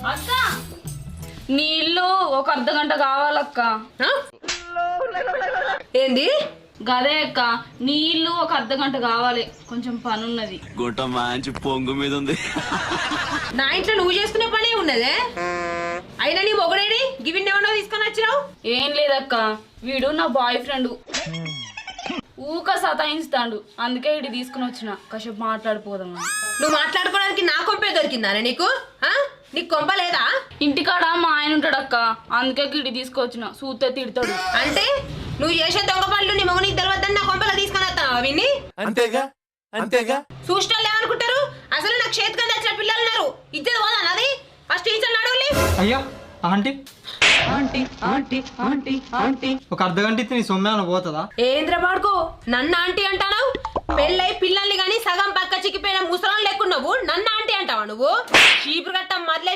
అక్క నీళ్ళు ఒక అర్ధ గంట కావాలక్క. ఏంది గదే అక్క, నీళ్ళు ఒక అర్ధ గంట కావాలి, కొంచెం పని ఉన్నది. గుంట మంచి పొంగు మీద ఉంది. నా ఇంట్లో నువ్వు చేసుకునే పనే ఉన్నదే. అయినా నీ మొగడేడి గివిన్ ఏమన్నా తీసుకొని వచ్చినావు? ఏం లేదక్క, వీడు నా బాయ్ ఫ్రెండ్ ఊక సతాయిస్తాడు, అందుకే ఇటు తీసుకుని వచ్చిన కాసేపు మాట్లాడిపోదాం. నువ్వు మాట్లాడుకోవడానికి నా కొంపే దొరికిందానే నీకు? నీకు కొంప లేదా? ఇంటికాడ మా ఆయన ఉంటాడక్క, అందుకే ఇటు తీసుకొచ్చిన, సూతే తిడతాడు. అంటే నువ్వు చేసే దొంగ పనులు నీ మొగనికి తెలియద్దని నా కొంపలో తీసుకొని వస్తావా విన్ని? అంతేగా అంతేగా. చూసినోళ్ళు ఏమనుకుంటారు? అసలు నాకు చేతికి వచ్చిన పిల్లలు ఉన్నారు, ఇచ్చేది పోదా నాది? ఫస్ట్ టీచర్ అడవులే. అయ్యా aunty aunty aunty aunty aunty ఒక అర్ధ గంట ఇస్తే నీ సొమ్మే పోతుందా? ఏంద్ర పాడుకో నన్ను ఆంటీ అంటావు? పెళ్ళై పిల్లల్ని గాని సగం పక్క చిక్కిపోయిన ముసలం లేకున్నావు, నన్ను ఆంటీ అంటావా నువ్వు? చీపురు గట్ట మరలే